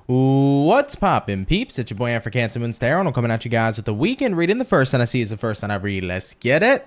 What's poppin', peeps? It's your boy for CancerMoonsTarot, and I'm coming at you guys with the weekend reading. The first one I see is the first one I read. Let's get it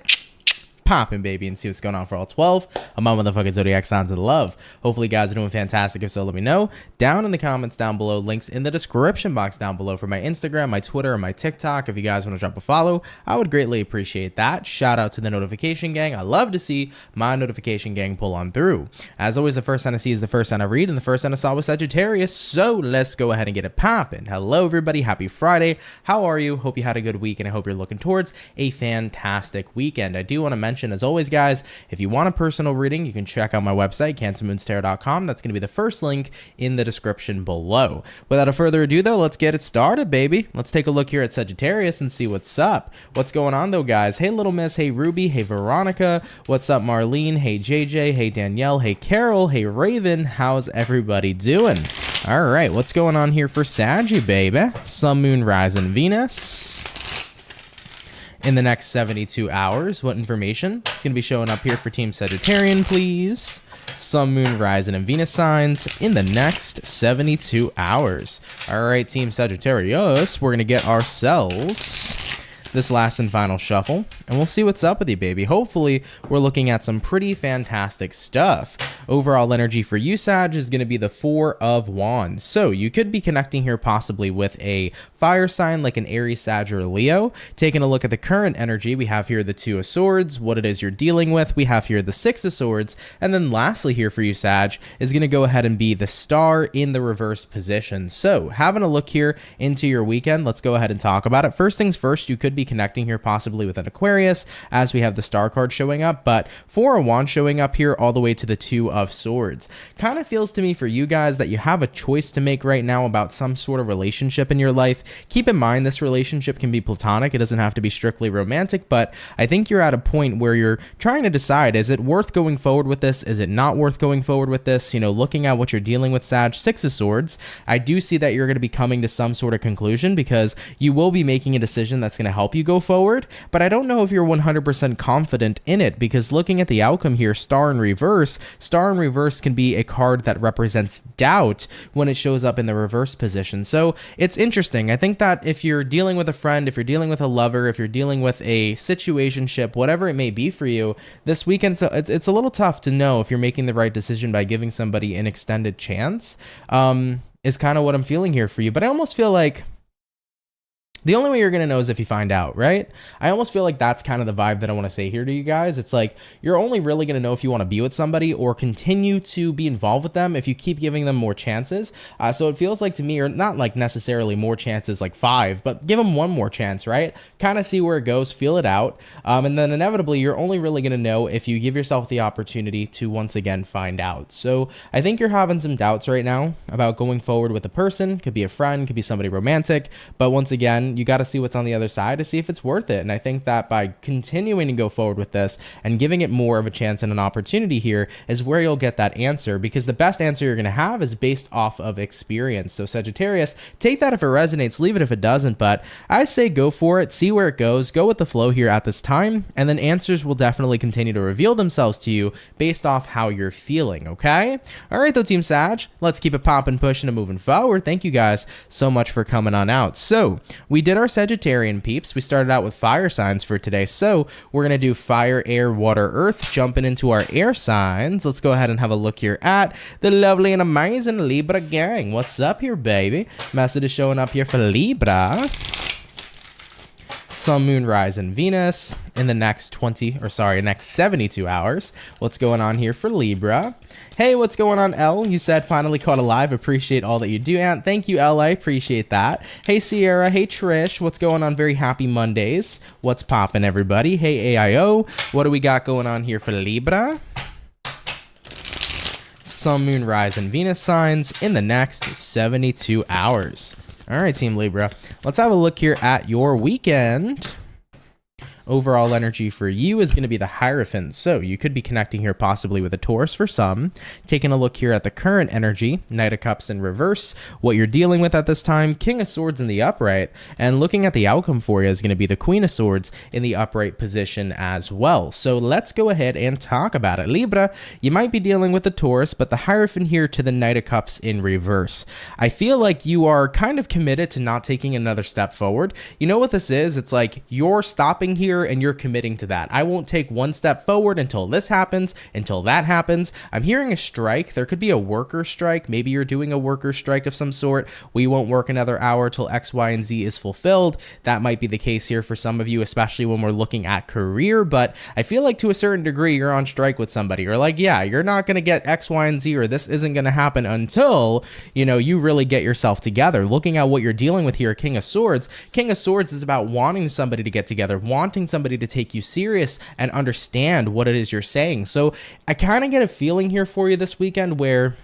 poppin', baby, and see what's going on for all 12 of my motherfucking zodiac signs of love. Hopefully you guys are doing fantastic. If so, let me know down in the comments down below. Links in the description box down below for my Instagram, my Twitter, and my TikTok. If you guys want to drop a follow, I would greatly appreciate that. Shout out to the notification gang. I love to see my notification gang pull on through. As always, the first sign I see is the first sign I read, and the first sign I saw was Sagittarius. So let's go ahead and get it poppin'. Hello everybody, happy Friday. How are you? Hope you had a good week, and I hope you're looking towards a fantastic weekend. I do want to mention, as always, guys, if you want a personal reading, you can check out my website, CancerMoonsTarot.com. That's going to be the first link in the description below. Without further ado, though, let's get it started, baby. Let's take a look here at Sagittarius and see what's up. What's going on, though, guys? Hey, Little Miss. Hey, Ruby. Hey, Veronica. What's up, Marlene? Hey, JJ. Hey, Danielle. Hey, Carol. Hey, Raven. How's everybody doing? All right, what's going on here for Saggy, baby? Sun, Moon, Rising, Venus. In the next 72 hours, what information is going to be showing up here for Team Sagittarian, please? Sun, Moon, Rising, and Venus signs in the next 72 hours. All right, Team Sagittarius, we're going to get ourselves this last and final shuffle, and we'll see what's up with you, baby. Hopefully, we're looking at some pretty fantastic stuff. Overall energy for you, Sag, is going to be the Four of Wands. So you could be connecting here possibly with a fire sign like an Aries, Sag, or Leo. Taking a look at the current energy, we have here the Two of Swords, what it is you're dealing with. We have here the Six of Swords, and then lastly here for you, Sag, is going to go ahead and be the Star in the reverse position. So having a look here into your weekend, let's go ahead and talk about it. First things first, you could be connecting here possibly with an Aquarius, as we have the Star card showing up, but Four of Wands showing up here all the way to the Two of Swords. Kind of feels to me for you guys that you have a choice to make right now about some sort of relationship in your life. Keep in mind, this relationship can be platonic. It doesn't have to be strictly romantic, but I think you're at a point where you're trying to decide, is it worth going forward with this? Is it not worth going forward with this? You know, looking at what you're dealing with, Sag, Six of Swords, I do see that you're going to be coming to some sort of conclusion because you will be making a decision that's going to help you go forward, but I don't know if you're 100% confident in it, because looking at the outcome here, Star in reverse can be a card that represents doubt when it shows up in the reverse position. So it's interesting. I think that if you're dealing with a friend, if you're dealing with a lover, if you're dealing with a situationship, whatever it may be for you, this weekend, so it's a little tough to know if you're making the right decision by giving somebody an extended chance, is kind of what I'm feeling here for you. But I almost feel like the only way you're going to know is if you find out, right? I almost feel like that's kind of the vibe that I want to say here to you guys. It's like you're only really going to know if you want to be with somebody or continue to be involved with them if you keep giving them more chances. So it feels like to me, or not like necessarily more chances like 5, but give them one more chance, right? Kind of see where it goes, feel it out. And then inevitably, you're only really going to know if you give yourself the opportunity to once again find out. So I think you're having some doubts right now about going forward with a person. Could be a friend, could be somebody romantic. But once again, you got to see what's on the other side to see if it's worth it. And I think that by continuing to go forward with this and giving it more of a chance and an opportunity here is where you'll get that answer, because the best answer you're going to have is based off of experience. So Sagittarius, take that if it resonates, leave it if it doesn't, but I say go for it, see where it goes, go with the flow here at this time, and then answers will definitely continue to reveal themselves to you based off how you're feeling, okay? All right, though, Team Sag, let's keep it popping, pushing, and moving forward. Thank you guys so much for coming on out. So we did our Sagittarian peeps. We started out with fire signs for today, so we're going to do fire, air, water, earth, jumping into our air signs. Let's go ahead and have a look here at the lovely and amazing Libra gang. What's up here, baby? Message is showing up here for Libra. Sun, Moon, Rising, Venus in the next 72 hours. What's going on here for Libra? Hey, what's going on, Elle? You said finally caught alive. Appreciate all that you do, Aunt. Thank you, Elle. I appreciate that. Hey, Sierra. Hey, Trish. What's going on? Very happy Mondays. What's poppin', everybody? Hey, AIO. What do we got going on here for Libra? Sun, Moon, Rising, Venus signs in the next 72 hours. All right, Team Libra, let's have a look here at your weekend. Overall energy for you is going to be the Hierophant. So you could be connecting here possibly with a Taurus for some. Taking a look here at the current energy, Knight of Cups in reverse, what you're dealing with at this time, King of Swords in the upright, and looking at the outcome for you is going to be the Queen of Swords in the upright position as well. So let's go ahead and talk about it. Libra, you might be dealing with the Taurus, but the Hierophant here to the Knight of Cups in reverse. I feel like you are kind of committed to not taking another step forward. You know what this is? It's like you're stopping here and you're committing to that. I won't take one step forward until this happens, until that happens. I'm hearing a strike. There could be a worker strike. Maybe you're doing a worker strike of some sort. We won't work another hour till X, Y, and Z is fulfilled. That might be the case here for some of you, especially when we're looking at career. But I feel like to a certain degree, you're on strike with somebody. Or like, yeah, you're not going to get X, Y, and Z, or this isn't going to happen until, you know, you really get yourself together. Looking at what you're dealing with here, King of Swords. King of Swords is about wanting somebody to get together, wanting somebody to take you serious and understand what it is you're saying. So I kind of get a feeling here for you this weekend where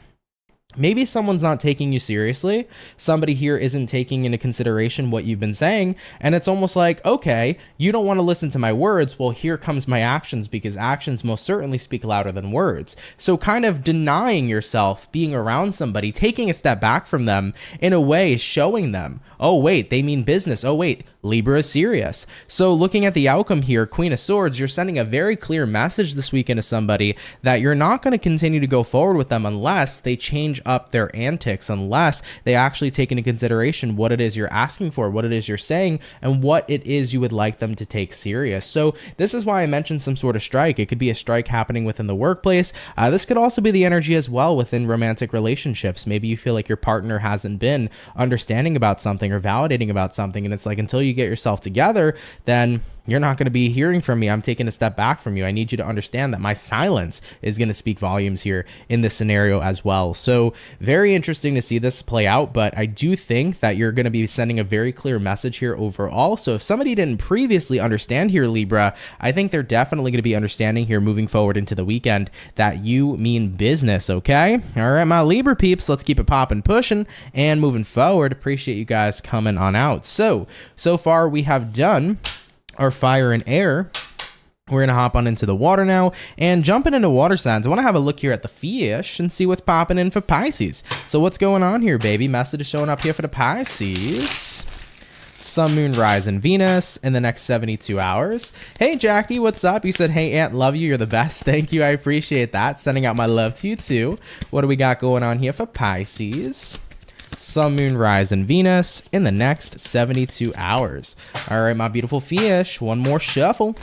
maybe someone's not taking you seriously. Somebody here isn't taking into consideration what you've been saying. And it's almost like, okay, you don't want to listen to my words. Well, here comes my actions, because actions most certainly speak louder than words. So kind of denying yourself being around somebody, taking a step back from them in a way, showing them, oh, wait, they mean business. Oh, wait, Libra is serious. So looking at the outcome here, Queen of Swords, you're sending a very clear message this weekend to somebody that you're not going to continue to go forward with them unless they change up their antics, unless they actually take into consideration what it is you're asking for, what it is you're saying, and what it is you would like them to take serious. So this is why I mentioned some sort of strike. It could be a strike happening within the workplace. This could also be the energy as well within romantic relationships. Maybe you feel like your partner hasn't been understanding about something or validating about something, and it's like, until you get yourself together, then you're not going to be hearing from me. I'm taking a step back from you. I need you to understand that my silence is going to speak volumes here in this scenario as well. So very interesting to see this play out, but I do think that you're going to be sending a very clear message here overall. So if somebody didn't previously understand here, Libra, I think they're definitely going to be understanding here moving forward into the weekend that you mean business, okay? All right, my Libra peeps, let's keep it popping, pushing, and moving forward. Appreciate you guys coming on out. So far we have done our fire and air. We're going to hop on into the water now and jumping into water signs. I want to have a look here at the fish and see what's popping in for Pisces. So what's going on here, baby? Message is showing up here for the Pisces. Sun, Moon, Rise, and Venus in the next 72 hours. Hey, Jackie, what's up? You said, hey, Aunt, love you. You're the best. Thank you. I appreciate that. Sending out my love to you, too. What do we got going on here for Pisces? Sun, Moon, Rise, and Venus in the next 72 hours. All right, my beautiful fish, one more shuffle,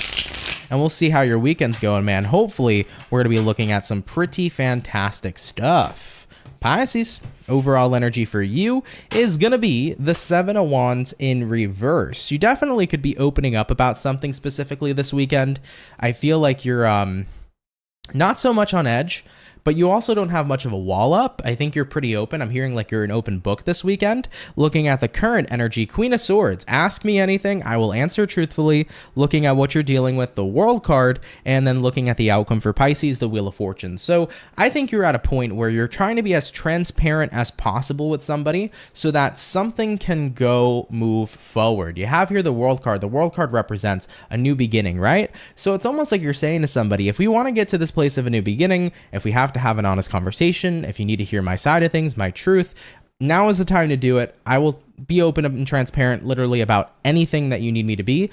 and we'll see how your weekend's going, man. Hopefully, we're going to be looking at some pretty fantastic stuff. Pisces, overall energy for you is going to be the Seven of Wands in reverse. You definitely could be opening up about something specifically this weekend. I feel like you're not so much on edge, but you also don't have much of a wall up. I think you're pretty open. I'm hearing like you're an open book this weekend. Looking at the current energy, Queen of Swords. Ask me anything. I will answer truthfully. Looking at what you're dealing with, the World card, and then looking at the outcome for Pisces, the Wheel of Fortune. So I think you're at a point where you're trying to be as transparent as possible with somebody so that something can go move forward. You have here the World card. The World card represents a new beginning, right? So it's almost like you're saying to somebody, if we want to get to this place of a new beginning, if we have to have an honest conversation, if you need to hear my side of things, my truth, now is the time to do it. I will be open and transparent literally about anything that you need me to be.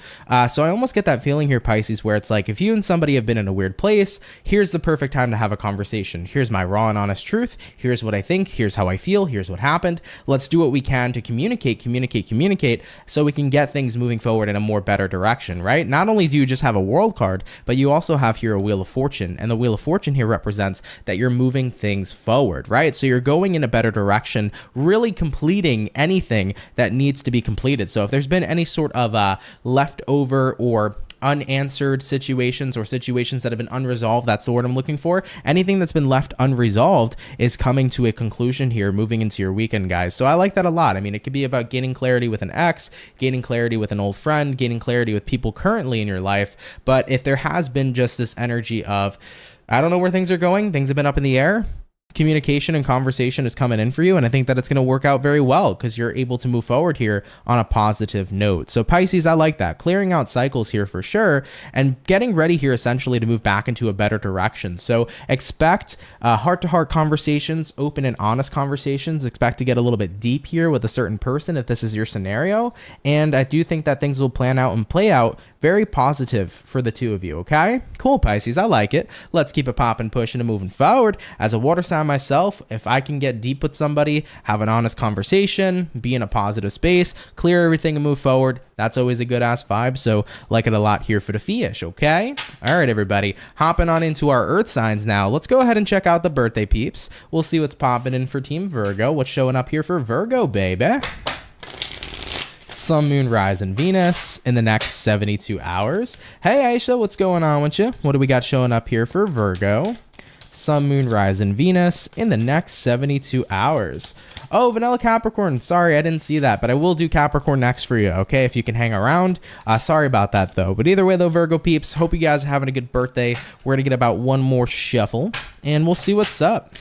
So I almost get that feeling here, Pisces, where it's like if you and somebody have been in a weird place, here's the perfect time to have a conversation. Here's my raw and honest truth. Here's what I think. Here's how I feel. Here's what happened. Let's do what we can to communicate so we can get things moving forward in a more better direction, right? Not only do you just have a World card, but you also have here a Wheel of Fortune. And the Wheel of Fortune here represents that you're moving things forward, right? So you're going in a better direction, really completing anything that needs to be completed. So if there's been any sort of leftover or unanswered situations or situations that have been unresolved, that's the word I'm looking for, anything that's been left unresolved is coming to a conclusion here, moving into your weekend, guys. So I like that a lot. I mean, it could be about gaining clarity with an ex, gaining clarity with an old friend, gaining clarity with people currently in your life. But if there has been just this energy of, I don't know where things are going, things have been up in the air, communication and conversation is coming in for you, and I think that it's going to work out very well because you're able to move forward here on a positive note. So Pisces, I like that. Clearing out cycles here for sure, and getting ready here essentially to move back into a better direction. So expect heart-to-heart conversations, open and honest conversations. Expect to get a little bit deep here with a certain person if this is your scenario, and I do think that things will plan out and play out very positive for the two of you, okay? Cool, Pisces, I like it. Let's keep it popping, pushing, and moving forward. As a water sign myself, if I can get deep with somebody, have an honest conversation, be in a positive space, clear everything and move forward, that's always a good ass vibe. So like it a lot here for the fish, okay? All right, everybody, hopping on into our earth signs now. Let's go ahead and check out the birthday peeps. We'll see what's popping in for Team Virgo. What's showing up here for Virgo, baby? Sun, Moon, Rise, and Venus in the next 72 hours. Hey, Aisha, what's going on with you? What do we got showing up here for Virgo? Sun, Moon, Rise, and Venus in the next 72 hours. Oh, Vanilla Capricorn. Sorry, I didn't see that, but I will do Capricorn next for you, okay? If you can hang around. Sorry about that, though. But either way, though, Virgo peeps, hope you guys are having a good birthday. We're going to get about one more shuffle, and we'll see what's up.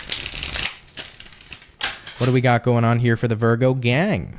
What do we got going on here for the Virgo gang?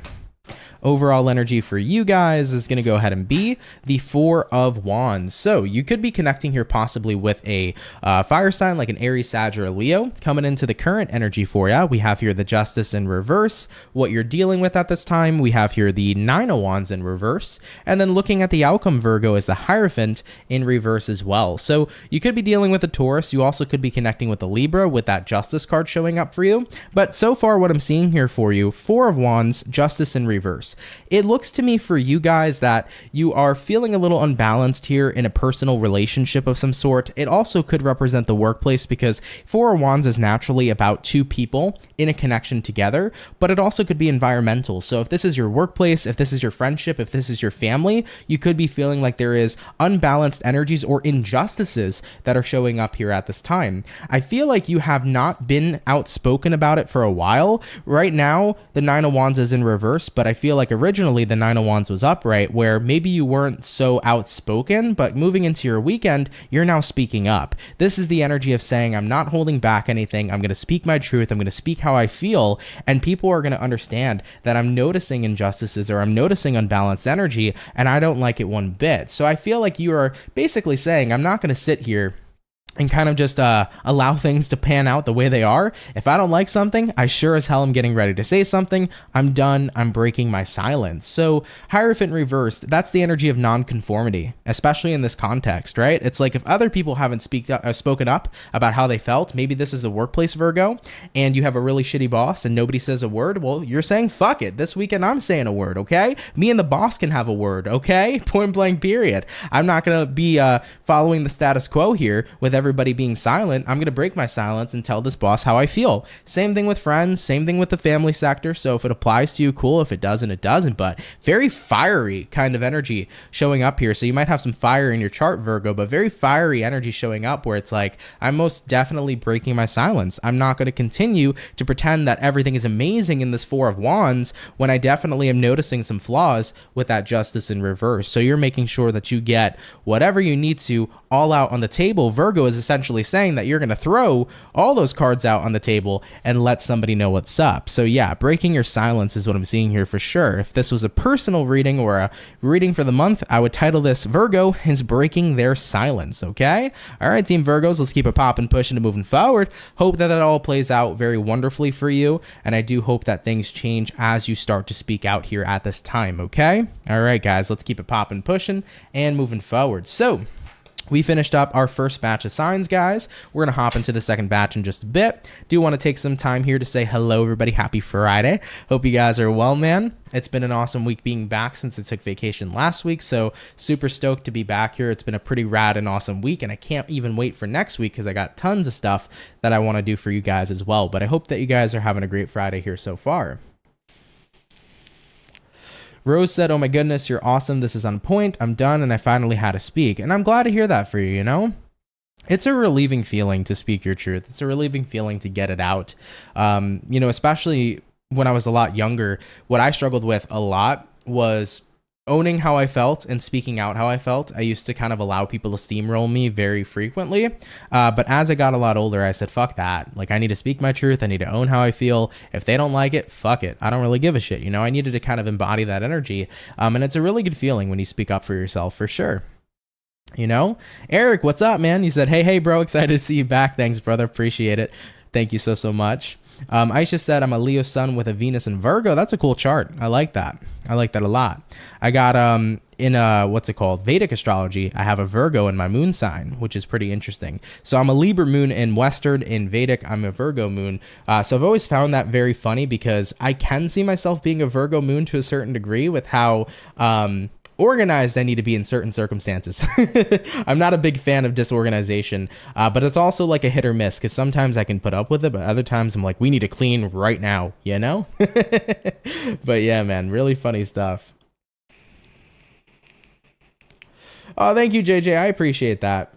Overall energy for you guys is going to go ahead and be the Four of Wands. So you could be connecting here possibly with a fire sign like an Aries, Sag, or a Leo. Coming into the current energy for you, we have here the Justice in reverse. What you're dealing with at this time, we have here the Nine of Wands in reverse. And then looking at the outcome, Virgo, is the Hierophant in reverse as well. So you could be dealing with a Taurus. You also could be connecting with a Libra with that Justice card showing up for you. But so far what I'm seeing here for you, Four of Wands, Justice in reverse. It looks to me for you guys that you are feeling a little unbalanced here in a personal relationship of some sort. It also could represent the workplace because Four of Wands is naturally about two people in a connection together, but it also could be environmental. So if this is your workplace, if this is your friendship, if this is your family, you could be feeling like there is unbalanced energies or injustices that are showing up here at this time. I feel like you have not been outspoken about it for a while. Right now, the Nine of Wands is in reverse, but I feel like originally the Nine of Wands was upright, where maybe you weren't so outspoken, but moving into your weekend, you're now speaking up. This is the energy of saying, I'm not holding back anything. I'm going to speak my truth. I'm going to speak how I feel, and people are going to understand that I'm noticing injustices or I'm noticing unbalanced energy, and I don't like it one bit. So I feel like you are basically saying, I'm not going to sit here and kind of just allow things to pan out the way they are. If I don't like something, I sure as hell am getting ready to say something. I'm done. I'm breaking my silence. So Hierophant reversed, that's the energy of nonconformity, especially in this context, right? It's like if other people haven't spoken up about how they felt, maybe this is the workplace, Virgo, and you have a really shitty boss and nobody says a word. Well, you're saying, fuck it. This weekend I'm saying a word, okay? Me and the boss can have a word, okay? Point blank period. I'm not going to be following the status quo here with everybody being silent. I'm going to break my silence and tell this boss how I feel. Same thing with friends, same thing with the family sector. So if it applies to you, cool. If it doesn't, it doesn't. But very fiery kind of energy showing up here. So you might have some fire in your chart, Virgo, but very fiery energy showing up where it's like, I'm most definitely breaking my silence. I'm not going to continue to pretend that everything is amazing in this Four of Wands when I definitely am noticing some flaws with that Justice in reverse. So you're making sure that you get whatever you need to all out on the table. Virgo is essentially saying that you're going to throw all those cards out on the table and let somebody know what's up. So yeah, breaking your silence is what I'm seeing here for sure. If this was a personal reading or a reading for the month, I would title this Virgo is breaking their silence, okay? All right, Team Virgos, let's keep it popping, pushing, and moving forward. Hope that that all plays out very wonderfully for you, and I do hope that things change as you start to speak out here at this time, okay? All right, guys, let's keep it popping, pushing, and moving forward. So we finished up our first batch of signs, guys. We're going to hop into the second batch in just a bit. Do want to take some time here to say hello, everybody. Happy Friday. Hope you guys are well, man. It's been an awesome week being back since I took vacation last week, so super stoked to be back here. It's been a pretty rad and awesome week, and I can't even wait for next week because I got tons of stuff that I want to do for you guys as well. But I hope that you guys are having a great Friday here so far. Rose said, oh my goodness, you're awesome. This is on point. I'm done and I finally had to speak. And I'm glad to hear that for you, you know? It's a relieving feeling to speak your truth. It's a relieving feeling to get it out. You know, especially when I was a lot younger, what I struggled with a lot was owning how I felt and speaking out how I felt. I used to kind of allow people to steamroll me very frequently. But as I got a lot older, I said, fuck that. Like, I need to speak my truth. I need to own how I feel. If they don't like it, fuck it. I don't really give a shit. You know, I needed to kind of embody that energy. And it's a really good feeling when you speak up for yourself, for sure. You know, Eric, what's up, man? You said, hey, bro, excited to see you back. Thanks, brother. Appreciate it. Thank you so much. Aisha said, I'm a Leo sun with a Venus in Virgo. That's a cool chart. I like that. I like that a lot. I got, in what's it called? Vedic astrology. I have a Virgo in my moon sign, which is pretty interesting. So I'm a Libra moon in Western. In Vedic, I'm a Virgo moon. So I've always found that very funny because I can see myself being a Virgo moon to a certain degree with how, organized I need to be in certain circumstances. I'm not a big fan of disorganization, but it's also like a hit or miss because sometimes I can put up with it, but other times I'm like, we need to clean right now, you know? But yeah, man, really funny stuff. Oh, thank you, JJ. I appreciate that.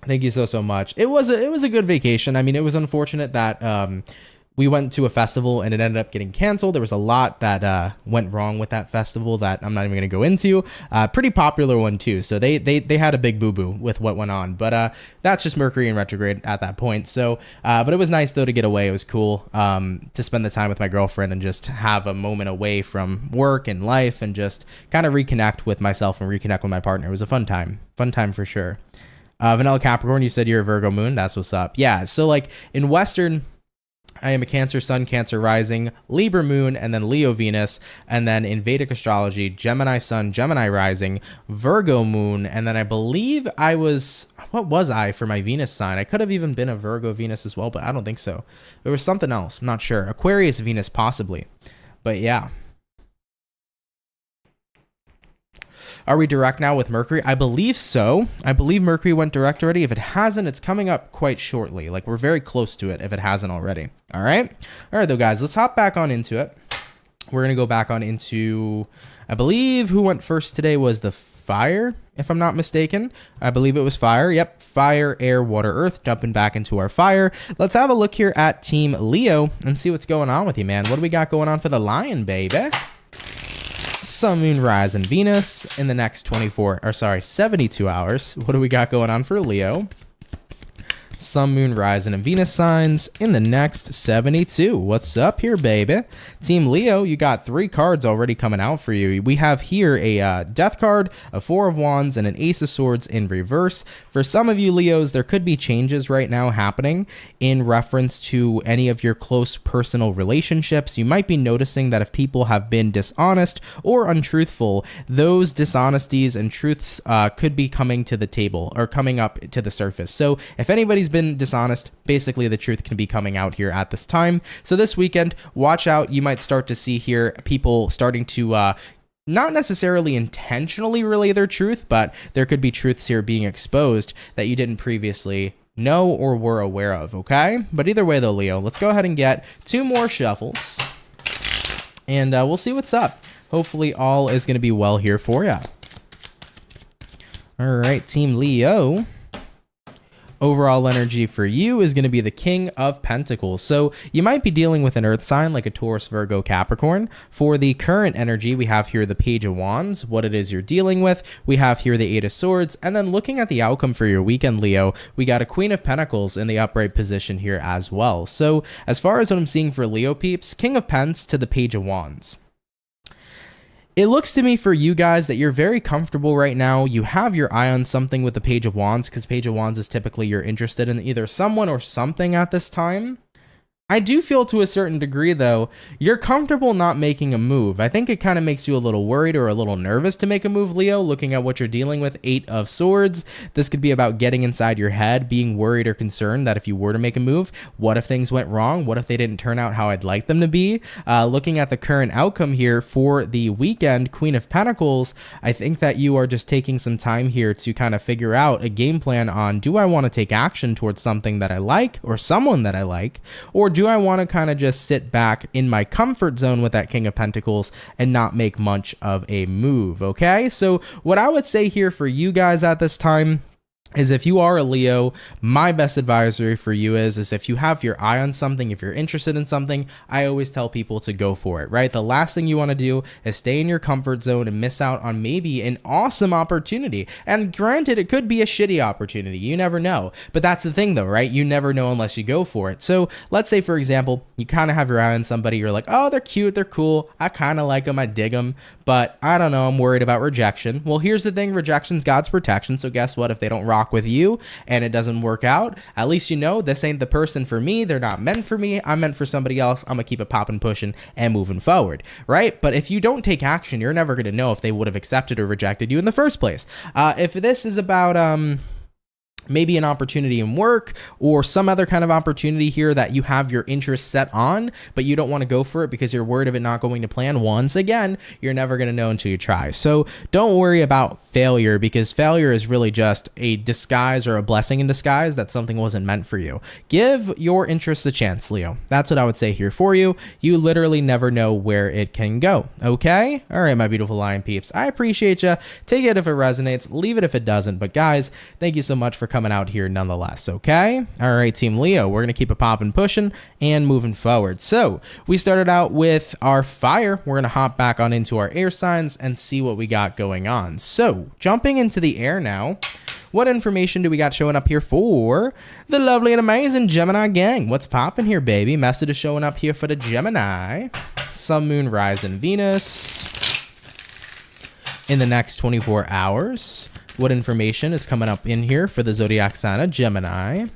Thank you so much. It was a good vacation. I mean, it was unfortunate that we went to a festival and it ended up getting canceled. There was a lot that went wrong with that festival that I'm not even going to go into. Pretty popular one too. So they had a big boo-boo with what went on. But that's just Mercury in retrograde at that point. So, but it was nice though to get away. It was cool to spend the time with my girlfriend and just have a moment away from work and life and just kind of reconnect with myself and reconnect with my partner. It was a fun time. Fun time for sure. Vanilla Capricorn, you said you're a Virgo moon. That's what's up. Yeah. So like in Western, I am a Cancer sun, Cancer rising, Libra moon, and then Leo Venus. And then in Vedic astrology, Gemini sun, Gemini rising, Virgo moon. And then I believe I was, what was I for my Venus sign? I could have even been a Virgo Venus as well, but I don't think so. There was something else. I'm not sure. Aquarius Venus possibly. But yeah. Are we direct now with Mercury? I believe so. I believe Mercury went direct already. If it hasn't, it's coming up quite shortly. Like, we're very close to it if it hasn't already. All right? All right, though, guys. Let's hop back on into it. We're going to go back on into, I believe who went first today was the fire, if I'm not mistaken. I believe it was fire. Yep, fire, air, water, earth. Jumping back into our fire. Let's have a look here at Team Leo and see what's going on with you, man. What do we got going on for the lion, baby? Sun, Moon, Rise, and Venus in the next 72 hours. What do we got going on for Leo? Sun, Moon, Rise, and Venus signs in the next 72. What's up here, baby? Team Leo, you got 3 cards already coming out for you. We have here a Death card, a 4 of Wands, and an Ace of Swords in reverse. For some of you Leos, there could be changes right now happening in reference to any of your close personal relationships. You might be noticing that if people have been dishonest or untruthful, those dishonesties and truths could be coming to the table or coming up to the surface. So if anybody's been dishonest, basically the truth can be coming out here at this time. So this weekend, watch out. You might start to see here people starting to not necessarily intentionally relay their truth, but there could be truths here being exposed that you didn't previously know or were aware of, okay? But either way though, Leo, let's go ahead and get 2 more shuffles and we'll see what's up. Hopefully all is going to be well here for you. All right, Team Leo. Overall energy for you is going to be the King of Pentacles. So you might be dealing with an earth sign like a Taurus, Virgo, Capricorn. For the current energy, we have here the Page of Wands, what it is you're dealing with. We have here the 8 of Swords. And then looking at the outcome for your weekend, Leo, we got a Queen of Pentacles in the upright position here as well. So as far as what I'm seeing for Leo peeps, King of Pents to the Page of Wands. It looks to me for you guys that you're very comfortable right now. You have your eye on something with the Page of Wands because Page of Wands is typically you're interested in either someone or something at this time. I do feel to a certain degree, though, you're comfortable not making a move. I think it kind of makes you a little worried or a little nervous to make a move, Leo, looking at what you're dealing with. 8 of Swords. This could be about getting inside your head, being worried or concerned that if you were to make a move, what if things went wrong? What if they didn't turn out how I'd like them to be? Looking at the current outcome here for the weekend, Queen of Pentacles, I think that you are just taking some time here to kind of figure out a game plan on, do I want to take action towards something that I like or someone that I like, or do I want to kind of just sit back in my comfort zone with that King of Pentacles and not make much of a move, okay? So what I would say here for you guys at this time, is if you are a Leo, my best advisory for you is if you have your eye on something, if you're interested in something, I always tell people to go for it, right? The last thing you want to do is stay in your comfort zone and miss out on maybe an awesome opportunity. And granted, it could be a shitty opportunity. You never know. But that's the thing though, right? You never know unless you go for it. So let's say, for example, you kind of have your eye on somebody. You're like, oh, they're cute. They're cool. I kind of like them. I dig them. But I don't know. I'm worried about rejection. Well, here's the thing. Rejection's God's protection. So guess what? If they don't rock with you and it doesn't work out, at least you know this ain't the person for me. They're not meant for me. I'm meant for somebody else. I'm gonna keep it popping, pushing, and moving forward, right? But if you don't take action, you're never gonna know if they would have accepted or rejected you in the first place. If this is about maybe an opportunity in work or some other kind of opportunity here that you have your interest set on, but you don't want to go for it because you're worried of it not going to plan, once again, you're never going to know until you try. So don't worry about failure, because failure is really just a disguise or a blessing in disguise that something wasn't meant for you. Give your interests a chance, Leo. That's what I would say here for you. You literally never know where it can go. Okay? All right, my beautiful lion peeps. I appreciate you. Take it if it resonates. Leave it if it doesn't. But guys, thank you so much for coming out here nonetheless. Okay. All right, Team Leo, we're going to keep it popping, pushing, and moving forward. So we started out with our fire. We're going to hop back on into our air signs and see what we got going on. So jumping into the air now, what information do we got showing up here for the lovely and amazing Gemini gang? What's popping here, baby? Message is showing up here for the Gemini. Sun, Moon, Rising, Venus in the next 24 hours. What information is coming up in here for the zodiac sign of Gemini?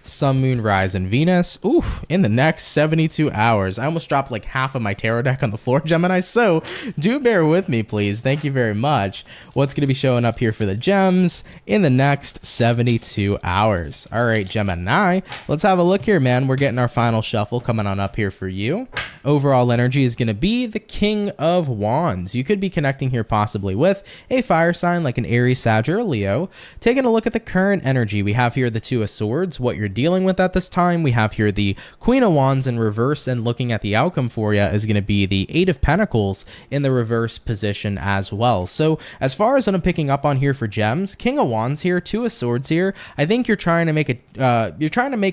Sun, Moon, Rising, Venus. Ooh, in the next 72 hours. I almost dropped like half of my tarot deck on the floor, Gemini, so do bear with me, please. Thank you very much. What's going to be showing up here for the gems in the next 72 hours? All right, Gemini, let's have a look here, man. We're getting our final shuffle coming on up here for you. Overall energy is going to be the King of Wands. You could be connecting here possibly with a fire sign like an Aries, Sag, or a Leo. Taking a look at the current energy, we have here the Two of Swords, what you're dealing with at this time. We have here the Queen of Wands in reverse, and looking at the outcome for you is going to be the Eight of Pentacles in the reverse position as well. So as far as what I'm picking up on here for gems, King of Wands here, Two of Swords here, I think you're trying to make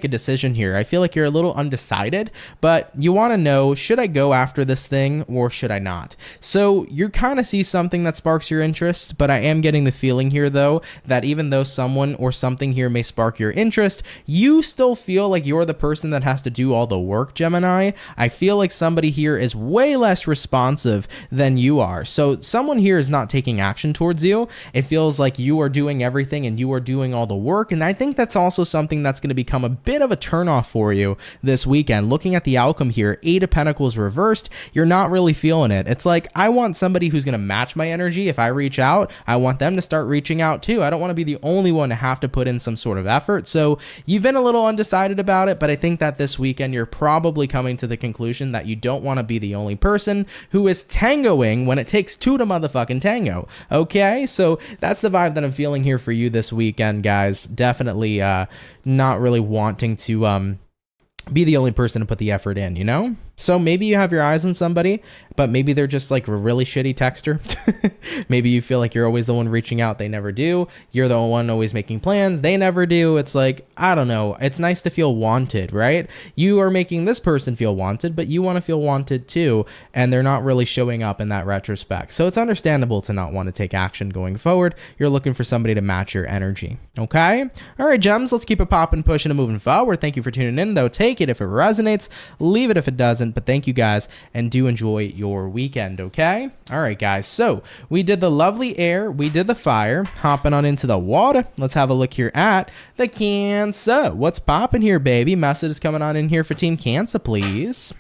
a decision here. I feel like you're a little undecided, but you want to know, should I go after this thing or should I not? So you kind of see something that sparks your interest, but I am getting the feeling here though that even though someone or something here may spark your interest, you still feel like you're the person that has to do all the work, Gemini. I feel like somebody here is way less responsive than you are. So someone here is not taking action towards you. It feels like you are doing everything and you are doing all the work. And I think that's also something that's going to become a bit of a turnoff for you this weekend. Looking at the outcome here, Eight of Pentacles reversed, you're not really feeling it. It's like, I want somebody who's going to match my energy. If I reach out, I want them to start reaching out too. I don't want to be the only one to have to put in some sort of effort. So you've been a little undecided about it, but I think that this weekend you're probably coming to the conclusion that you don't want to be the only person who is tangoing when it takes two to motherfucking tango. Okay, so that's the vibe that I'm feeling here for you this weekend, guys. Definitely not really wanting to be the only person to put the effort in, you know? So maybe you have your eyes on somebody, but maybe they're just like a really shitty texter. Maybe you feel like you're always the one reaching out. They never do. You're the one always making plans. They never do. It's like, I don't know. It's nice to feel wanted, right? You are making this person feel wanted, but you want to feel wanted too. And they're not really showing up in that retrospect. So it's understandable to not want to take action going forward. You're looking for somebody to match your energy. Okay. All right, gems. Let's keep it popping, pushing, and moving forward. Thank you for tuning in though. Take it if it resonates. Leave it if it doesn't. But thank you guys, and do enjoy your weekend, okay? All right, guys, so we did the lovely air, we did the fire, hopping on into the water. Let's have a look here at the Cancer. What's popping here, baby? Message is coming on in here for Team Cancer, please.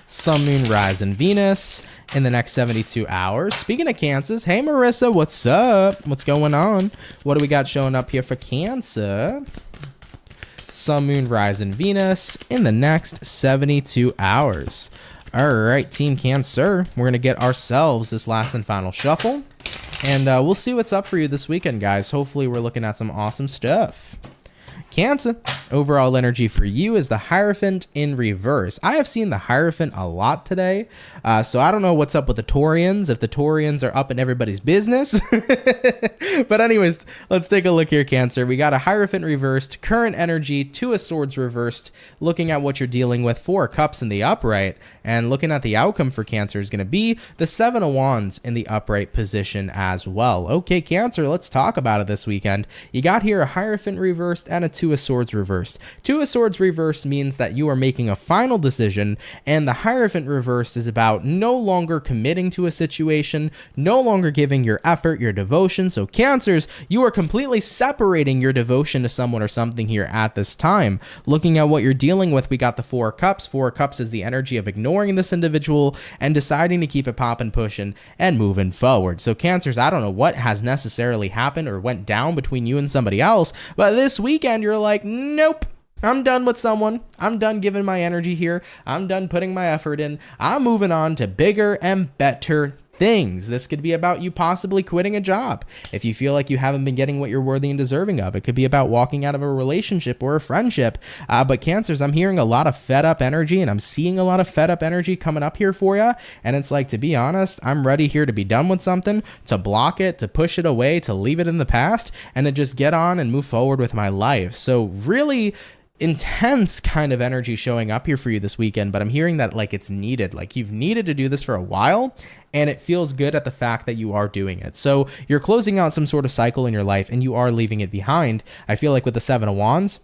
Sun, Moon, Rising, Venus in the next 72 hours. Speaking of Cancers, hey, Marissa, what's up? What's going on? What do we got showing up here for Cancer? Sun, Moon, Rising, Venus in the next 72 hours. All right, Team Cancer, we're going to get ourselves this last and final shuffle, and we'll see what's up for you this weekend, guys. Hopefully, we're looking at some awesome stuff. Cancer, overall energy for you is the Hierophant in reverse. I have seen the Hierophant a lot today, so I don't know what's up with the Taurians, if the Taurians are up in everybody's business. But anyways, let's take a look here, Cancer. We got a Hierophant reversed, current energy, 2 of Swords reversed, looking at what you're dealing with, 4 of Cups in the upright, and looking at the outcome for Cancer is going to be the 7 of Wands in the upright position as well. Okay, Cancer, let's talk about it this weekend. You got here a Hierophant reversed and a 2 of Swords reversed. 2 of Swords reversed means that you are making a final decision, and the Hierophant reversed is about no longer committing to a situation, no longer giving your effort, your devotion. So Cancers, you are completely separating your devotion to someone or something here at this time. Looking at what you're dealing with, we got the 4 of Cups. 4 of Cups is the energy of ignoring this individual and deciding to keep it popping, pushing, and moving forward. So Cancers, I don't know what has necessarily happened or went down between you and somebody else, but this weekend you're like, nope, I'm done with someone. I'm done giving my energy here. I'm done putting my effort in. I'm moving on to bigger and better things. This could be about you possibly quitting a job if you feel like you haven't been getting what you're worthy and deserving of. It could be about walking out of a relationship or a friendship. But Cancers, I'm hearing a lot of fed up energy, and I'm seeing a lot of fed up energy coming up here for you. And it's like, to be honest, I'm ready here to be done with something, to block it, to push it away, to leave it in the past, and to just get on and move forward with my life. So really intense kind of energy showing up here for you this weekend, but I'm hearing that like it's needed, like you've needed to do this for a while, and it feels good at the fact that you are doing it. So you're closing out some sort of cycle in your life and you are leaving it behind. I feel like with the 7 of Wands,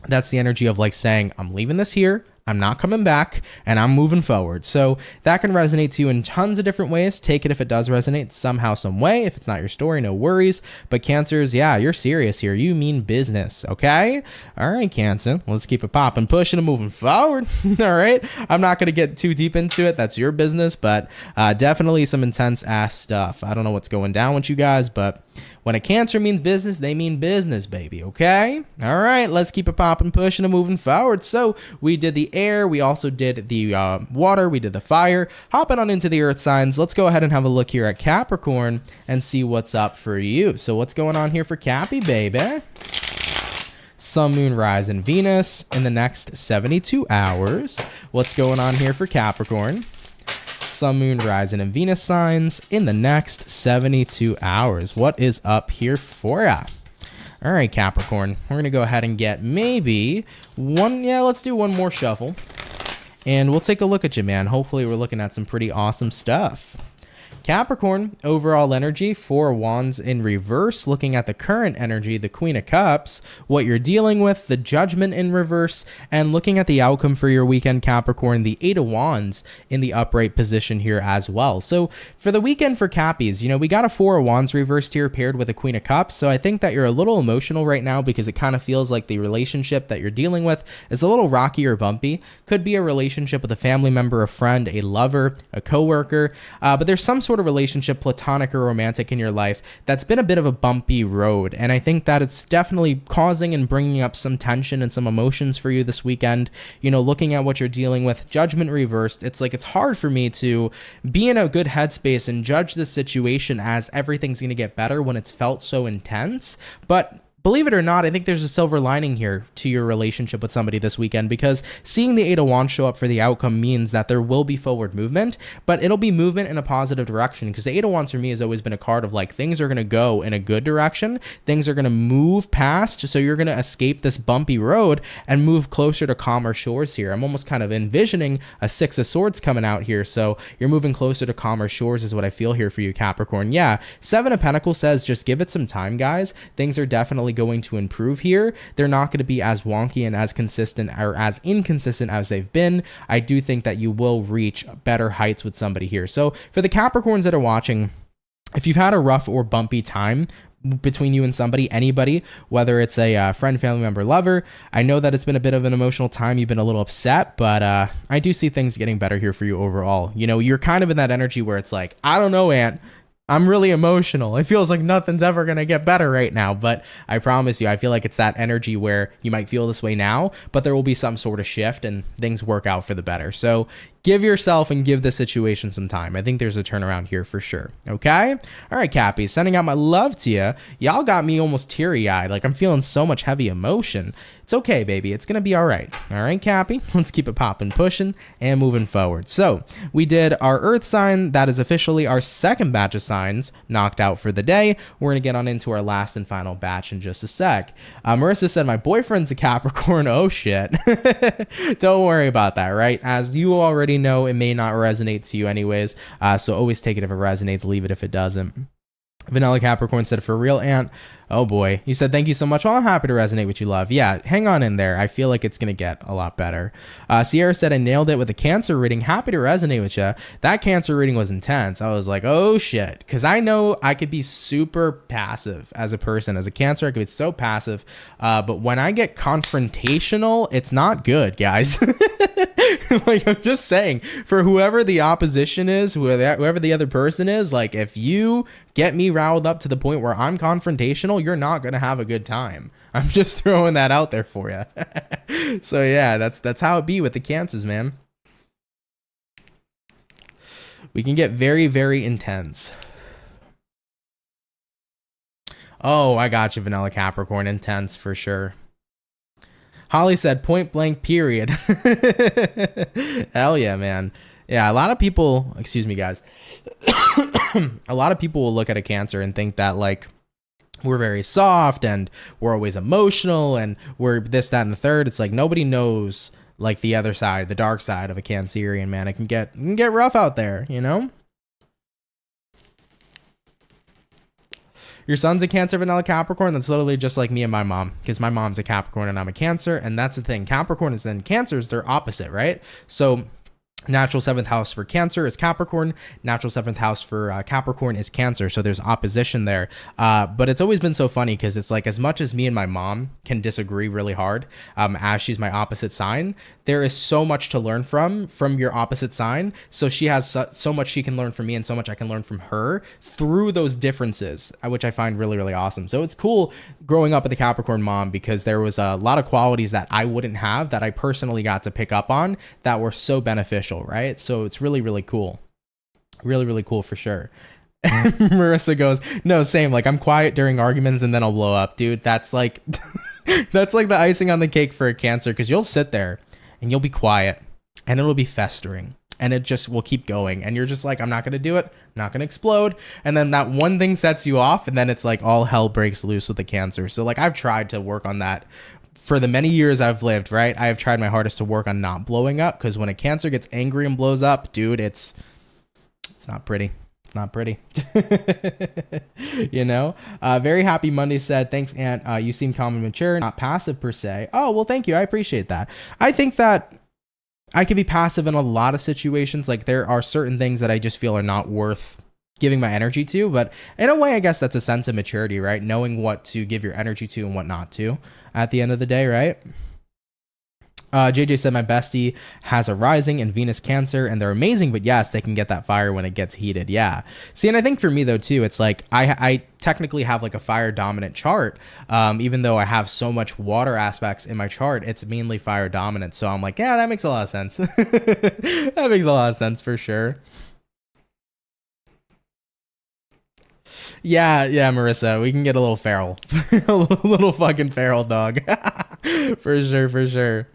that's the energy of like saying, I'm leaving this here, I'm not coming back, and I'm moving forward. So that can resonate to you in tons of different ways. Take it if it does resonate somehow, some way. If it's not your story, no worries. But Cancers, yeah, you're serious here. You mean business, okay? All right, Cancer, let's keep it popping, pushing, and moving forward. All right? I'm not going to get too deep into it. That's your business, but definitely some intense ass stuff. I don't know what's going down with you guys, but when a Cancer means business, they mean business, baby, okay? All right, let's keep it popping, pushing, and moving forward. So we did the air, we also did the water, we did the fire. Hopping on into the earth signs, let's go ahead and have a look here at Capricorn and see what's up for you. So what's going on here for Cappy, baby? Sun, Moon, Rise, and Venus in the next 72 hours. What's going on here for Capricorn? Sun, Moon, Rising, and Venus signs in the next 72 hours. What is up here for ya? All right, Capricorn, we're going to go ahead and get maybe one. Yeah, let's do one more shuffle. And we'll take a look at you, man. Hopefully, we're looking at some pretty awesome stuff. Capricorn, overall energy, 4 Wands in reverse, looking at the current energy, the Queen of Cups, what you're dealing with, the Judgment in reverse, and looking at the outcome for your weekend, Capricorn, the 8 of Wands in the upright position here as well. So for the weekend for Cappies, you know, we got a 4 of Wands reversed here paired with a Queen of Cups, so I think that you're a little emotional right now because it kind of feels like the relationship that you're dealing with is a little rocky or bumpy. Could be a relationship with a family member, a friend, a lover, a coworker, but there's some sort of relationship, platonic or romantic, in your life that's been a bit of a bumpy road, and I think that it's definitely causing and bringing up some tension and some emotions for you this weekend. You know, looking at what you're dealing with, Judgment reversed, it's like it's hard for me to be in a good headspace and judge this situation as everything's going to get better when it's felt so intense. But believe it or not, I think there's a silver lining here to your relationship with somebody this weekend, because seeing the 8 of Wands show up for the outcome means that there will be forward movement, but it'll be movement in a positive direction, because the 8 of Wands for me has always been a card of like things are going to go in a good direction, things are going to move past, so you're going to escape this bumpy road and move closer to calmer shores here. I'm almost kind of envisioning a 6 of Swords coming out here, so you're moving closer to calmer shores is what I feel here for you, Capricorn. Yeah, 7 of Pentacles says just give it some time, guys. Things are definitely going to improve here. They're not going to be as wonky and as consistent or as inconsistent as they've been. I do think that you will reach better heights with somebody here. So for the Capricorns that are watching, if you've had a rough or bumpy time between you and somebody, anybody, whether it's a friend, family member, lover, I know that it's been a bit of an emotional time. You've been a little upset, but I do see things getting better here for you overall. You know, you're kind of in that energy where it's like, I don't know, Aunt, I'm really emotional. It feels like nothing's ever going to get better right now, but I promise you, I feel like it's that energy where you might feel this way now, but there will be some sort of shift and things work out for the better. So give yourself and give the situation some time. I think there's a turnaround here for sure. Okay? All right, Cappy, sending out my love to you. Y'all got me almost teary-eyed. Like, I'm feeling so much heavy emotion. It's okay, baby. It's going to be all right. All right, Cappy? Let's keep it popping, pushing, and moving forward. So, we did our Earth sign. That is officially our second batch of signs knocked out for the day. We're going to get on into our last and final batch in just a sec. Marissa said, my boyfriend's a Capricorn. Oh, shit. Don't worry about that, right? As you already know, it may not resonate to you anyways. So always take it if it resonates, leave it if it doesn't. Vanilla Capricorn said, for real, Aunt. Oh boy. You said, thank you so much. Well, I'm happy to resonate with you, love. Yeah, hang on in there. I feel like it's going to get a lot better. Sierra said, I nailed it with a Cancer reading. Happy to resonate with you. That Cancer reading was intense. I was like, oh shit. Because I know I could be super passive as a person. As a Cancer, I could be so passive. But when I get confrontational, it's not good, guys. Like, I'm just saying, for whoever the opposition is, whoever the other person is, like, if you get me riled up to the point where I'm confrontational, you're not going to have a good time. I'm just throwing that out there for you. So yeah, that's how it be with the Cancers, man. We can get very, very intense. Oh, I got you, Vanilla Capricorn. Intense for sure. Holly said, point blank, period. Hell yeah, man. Yeah, a lot of people, excuse me, guys. A lot of people will look at a Cancer and think that, like, we're very soft and we're always emotional and we're this, that, and the third. It's like nobody knows, like, the other side, the dark side of a Cancerian, man. It can get rough out there, you know? Your son's a Cancer, Vanilla Capricorn. That's literally just like me and my mom, because my mom's a Capricorn and I'm a Cancer. And that's the thing. Capricorn is and Cancers, they're opposite, right? So natural 7th house for Cancer is Capricorn. Natural 7th house for Capricorn is Cancer. So there's opposition there. But it's always been so funny because it's like, as much as me and my mom can disagree really hard, as she's my opposite sign, there is so much to learn from your opposite sign. So she has so much she can learn from me and so much I can learn from her through those differences, which I find really, really awesome. So it's cool growing up with a Capricorn mom because there was a lot of qualities that I wouldn't have that I personally got to pick up on that were so beneficial, right? So it's really, really cool. Really, really cool for sure. Marissa goes, no, same. Like, I'm quiet during arguments and then I'll blow up, dude. That's like, that's like the icing on the cake for a Cancer, because you'll sit there and you'll be quiet and it'll be festering and it just will keep going. And you're just like, I'm not going to do it. I'm not going to explode. And then that one thing sets you off and then it's like all hell breaks loose with the Cancer. So like, I've tried to work on that for the many years I've lived, right? I have tried my hardest to work on not blowing up, because when a Cancer gets angry and blows up, dude, it's not pretty. It's not pretty. You know? Very happy Monday said, thanks, Aunt. You seem calm and mature, not passive per se. Oh, well, thank you. I appreciate that. I think that I can be passive in a lot of situations. Like, there are certain things that I just feel are not worth giving my energy to, but in a way, I guess that's a sense of maturity, right? Knowing what to give your energy to and what not to at the end of the day, right? JJ said, my bestie has a rising in Venus Cancer and they're amazing, but yes, they can get that fire when it gets heated. Yeah. See, and I think for me though, too, it's like, I technically have like a fire dominant chart. Even though I have so much water aspects in my chart, it's mainly fire dominant. So I'm like, yeah, that makes a lot of sense. That makes a lot of sense for sure. Yeah, Marissa, we can get a little feral. A little fucking feral dog. For sure, for sure.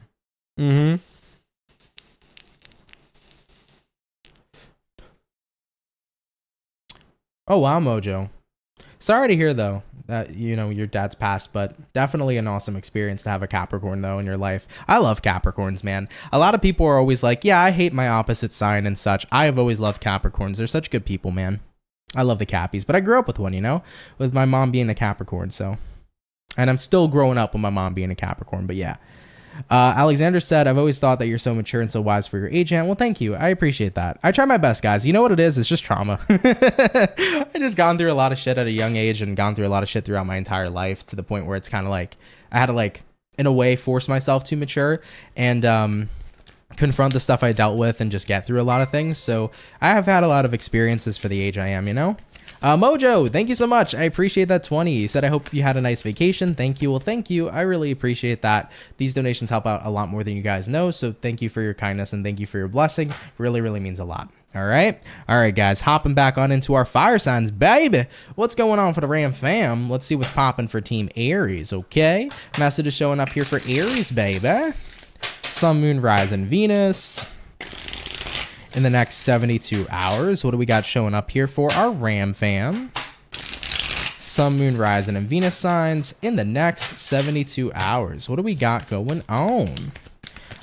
Mm-hmm. Oh, wow, Mojo. Sorry to hear, though, that, you know, your dad's passed, but definitely an awesome experience to have a Capricorn, though, in your life. I love Capricorns, man. A lot of people are always like, yeah, I hate my opposite sign and such. I have always loved Capricorns. They're such good people, man. I love the Cappies, but I grew up with one, you know, with my mom being a Capricorn, so. And I'm still growing up with my mom being a Capricorn, but yeah. Alexander said, I've always thought that you're so mature and so wise for your age, Aunt. Well, thank you. I appreciate that. I try my best, guys. You know what it is? It's just trauma. I just gone through a lot of shit at a young age and gone through a lot of shit throughout my entire life to the point where it's kind of like I had to, like, in a way, force myself to mature and confront the stuff I dealt with and just get through a lot of things. So I have had a lot of experiences for the age I am, you know? Mojo, thank you so much. I appreciate that 20. You said, I hope you had a nice vacation. Thank you. Well, thank you. I really appreciate that. These donations help out a lot more than you guys know. So thank you for your kindness and thank you for your blessing. Really, really means a lot. All right, guys, hopping back on into our fire signs, baby. What's going on for the Ram fam? Let's see what's popping for Team Aries, okay? Message is showing up here for Aries, baby. Sun, Moon, Rising, Venus. In the next 72 hours, what do we got showing up here for our Ram fam? Sun, Moon, Rising, and Venus signs in the next 72 hours. What do we got going on?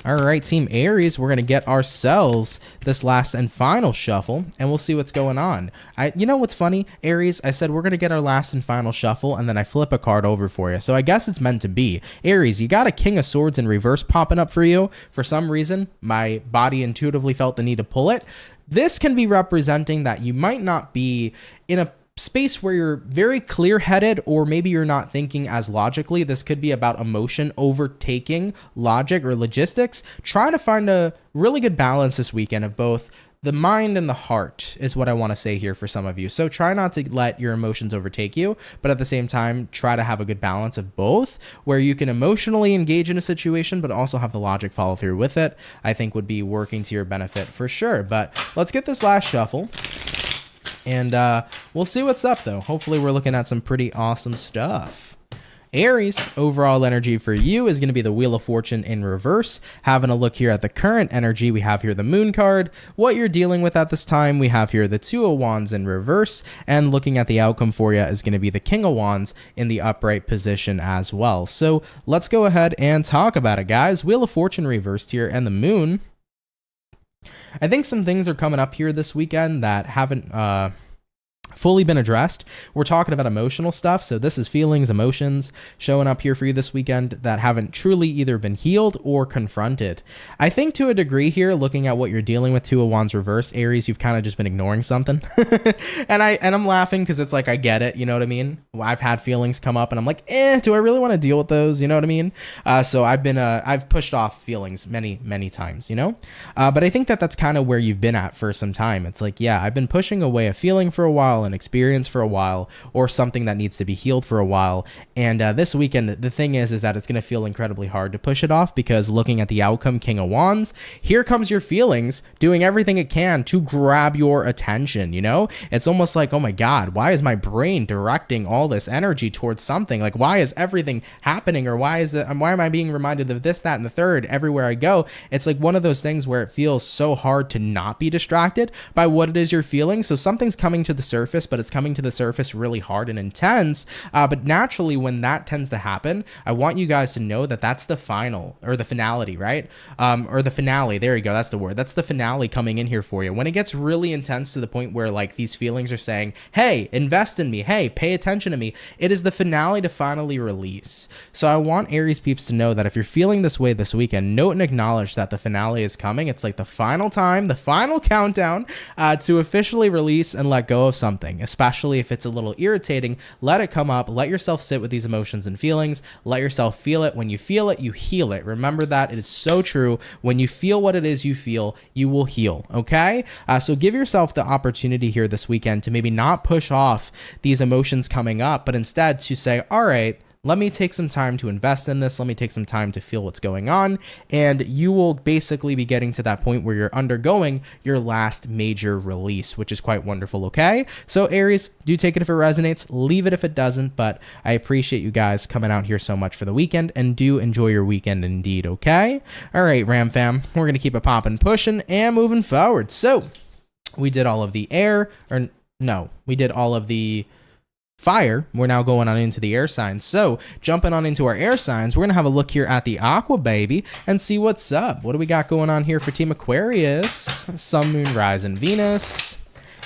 All right, Team Aries, we're going to get ourselves this last and final shuffle, and we'll see what's going on. You know what's funny, Aries? I said we're going to get our last and final shuffle, and then I flip a card over for you. So I guess it's meant to be. Aries, you got a King of Swords in reverse popping up for you. For some reason, my body intuitively felt the need to pull it. This can be representing that you might not be in a space where you're very clear-headed, or maybe you're not thinking as logically. This could be about emotion overtaking logic or logistics. Try to find a really good balance this weekend of both the mind and the heart is what I want to say here for some of you. So try not to let your emotions overtake you, but at the same time, try to have a good balance of both, where you can emotionally engage in a situation, but also have the logic follow through with it. I think would be working to your benefit for sure. But let's get this last shuffle. And we'll see what's up, though. Hopefully, we're looking at some pretty awesome stuff. Aries, overall energy for you is going to be the Wheel of Fortune in reverse. Having a look here at the current energy, we have here the Moon card. What you're dealing with at this time, we have here the Two of Wands in reverse. And looking at the outcome for you is going to be the King of Wands in the upright position as well. So let's go ahead and talk about it, guys. Wheel of Fortune reversed here, and the Moon. I think some things are coming up here this weekend that haven't fully been addressed. We're talking about emotional stuff. So this is feelings, emotions showing up here for you this weekend that haven't truly either been healed or confronted. I think to a degree here, looking at what you're dealing with, Two of Wands reverse, Aries, you've kind of just been ignoring something. and I'm laughing because it's like, I get it. You know what I mean? I've had feelings come up and I'm like, do I really want to deal with those? You know what I mean? So I've pushed off feelings many, many times, you know? But I think that that's kind of where you've been at for some time. It's like, yeah, I've been pushing away a feeling for a while, an experience for a while, or something that needs to be healed for a while. And this weekend, the thing is that it's going to feel incredibly hard to push it off, because looking at the outcome, King of Wands, here comes your feelings doing everything it can to grab your attention. You know, it's almost like, oh my God, why is my brain directing all this energy towards something? Like, why is everything happening? Or why am I being reminded of this, that, and the third everywhere I go? It's like one of those things where it feels so hard to not be distracted by what it is you're feeling. So something's coming to the surface, but it's coming to the surface really hard and intense. But naturally, when that tends to happen, I want you guys to know that that's the final, or the finality, right? Or the finale. There you go. That's the word. That's the finale coming in here for you. When it gets really intense to the point where like these feelings are saying, hey, invest in me. Hey, pay attention to me. It is the finale to finally release. So I want Aries peeps to know that if you're feeling this way this weekend, note and acknowledge that the finale is coming. It's like the final time, the final countdown to officially release and let go of something, especially if it's a little irritating. Let it come up. Let yourself sit with these emotions and feelings. Let yourself feel it. When you feel it, you heal it. Remember that. It is so true. When you feel what it is you feel, you will heal. Okay? So give yourself the opportunity here this weekend to maybe not push off these emotions coming up, but instead to say, all right, let me take some time to invest in this. Let me take some time to feel what's going on. And you will basically be getting to that point where you're undergoing your last major release, which is quite wonderful, okay? So Aries, do take it if it resonates. Leave it if it doesn't. But I appreciate you guys coming out here so much for the weekend, and do enjoy your weekend indeed, okay? All right, Ram fam, we're going to keep it popping, pushing, and moving forward. So we did all of the air, or no, we did all of the fire. We're now going on into the air signs. So jumping on into our air signs, we're going to have a look here at the Aqua baby and see what's up. What do we got going on here for Team Aquarius? Sun, Moon, Rising, Venus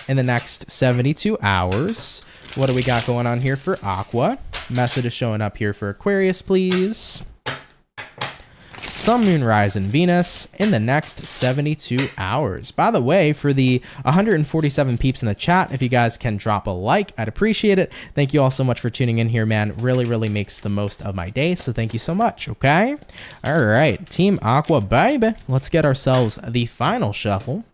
in the next 72 hours. What do we got going on here for Aqua? Message is showing up here for Aquarius, please. Sun, Moon, Rising, Venus in the next 72 hours. By the way, for the 147 peeps in the chat, if you guys can drop a like, I'd appreciate it. Thank you all so much for tuning in here, man. Really, really makes the most of my day. So thank you so much, okay? All right, Team Aqua, baby. Let's get ourselves the final shuffle,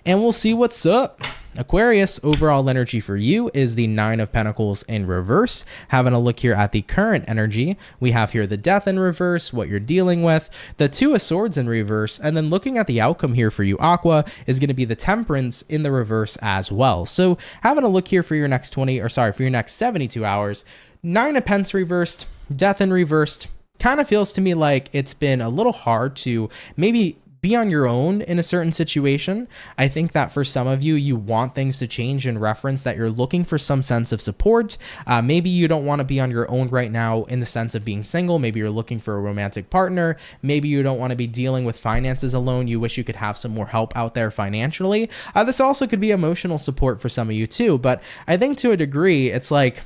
and we'll see what's up. Aquarius, overall energy for you is the Nine of Pentacles in reverse. Having a look here at the current energy, we have here the Death in reverse, what you're dealing with, the Two of Swords in reverse, and then looking at the outcome here for you, Aqua, is going to be the Temperance in the reverse as well. So having a look here for your next for your next 72 hours, Nine of Pence reversed, Death in reversed, kind of feels to me like it's been a little hard to maybe be on your own in a certain situation. I think that for some of you, you want things to change in reference that you're looking for some sense of support. Maybe you don't want to be on your own right now in the sense of being single. Maybe you're looking for a romantic partner. Maybe you don't want to be dealing with finances alone. You wish you could have some more help out there financially. This also could be emotional support for some of you too. But I think to a degree, it's like,